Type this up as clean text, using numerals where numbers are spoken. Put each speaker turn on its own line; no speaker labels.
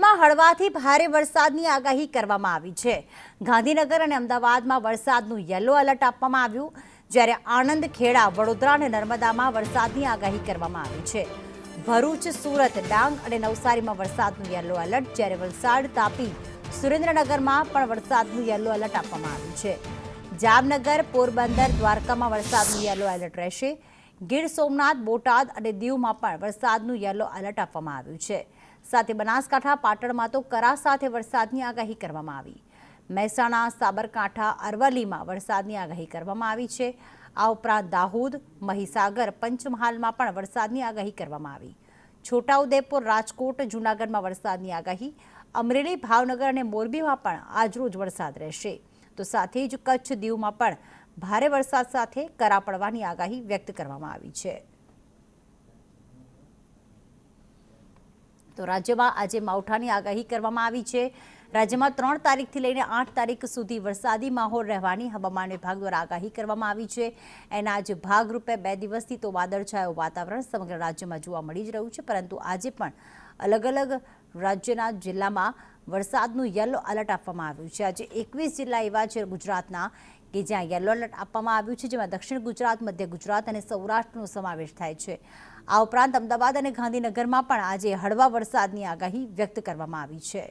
રાજ્યમાં હળવાથી ભારે વરસાદની આગાહી કરવામાં આવી છે। ગાંધીનગર અને અમદાવાદમાં વરસાદનું યલો એલર્ટ આપવામાં આવ્યું, જ્યારે આણંદ, ખેડા, વડોદરા અને નર્મદામાં વરસાદની આગાહી કરવામાં આવી છે। ભરૂચ, સુરત, ડાંગ અને નવસારીમાં વરસાદનું યલો એલર્ટ, જ્યારે વલસાડ, તાપી, સુરેન્દ્રનગરમાં પણ વરસાદનું યલો એલર્ટ આપવામાં આવ્યું છે। જામનગર, પોરબંદર, દ્વારકામાં વરસાદનું યલો એલર્ટ રહેશે। ગીર સોમનાથ, બોટાદ અને દીવમાં પણ વરસાદનું યલો એલર્ટ આપવામાં આવ્યું છે। સાથે બનાસકાંઠા, પાટણમાં તો કરા સાથે વરસાદની આગાહી કરવામાં આવી। મહેસાણા, સાબરકાંઠા, અરવલ્લીમાં વરસાદની આગાહી કરવામાં આવી છે। આ ઉપરાંત દાહોદ, મહીસાગર, પંચમહાલમાં પણ વરસાદની આગાહી કરવામાં આવી। છોટાઉદેપુર, રાજકોટ, જૂનાગઢમાં વરસાદની આગાહી। અમરેલી, ભાવનગર અને મોરબીમાં પણ આજરોજ વરસાદ રહેશે। તો સાથે જ કચ્છ, દીવમાં પણ ભારે વરસાદ સાથે કરા પડવાની આગાહી વ્યક્ત કરવામાં આવી છે। તો રાજ્યમાં આજે માવઠાની આગાહી કરવામાં આવી છે। રાજ્યમાં 3 તારીખથી લઈને 8 તારીખ સુધી વરસાદી માહોલ રહેવાની હવામાન વિભાગ દ્વારા આગાહી કરવામાં આવી છે। એના જ ભાગરૂપે 2 દિવસથી તો વાદળછાયું વાતાવરણ સમગ્ર રાજ્યમાં જોવા મળી જ રહ્યું છે, પરંતુ આજે પણ અલગ અલગ રાજ્યના જિલ્લામાં વરસાદનું યલો એલર્ટ આપવામાં આવ્યું છે। આજે 21 જિલ્લા એવા છે ગુજરાતના કે જ્યાં યલો એલર્ટ આપવામાં આવ્યું છે, જેમાં દક્ષિણ ગુજરાત, મધ્ય ગુજરાત અને સૌરાષ્ટ્રનો સમાવેશ થાય છે। આ ઉપરાંત અમદાવાદ અને ગાંધીનગરમાં પણ આજે હળવા વરસાદની આગાહી વ્યક્ત કરવામાં આવી છે।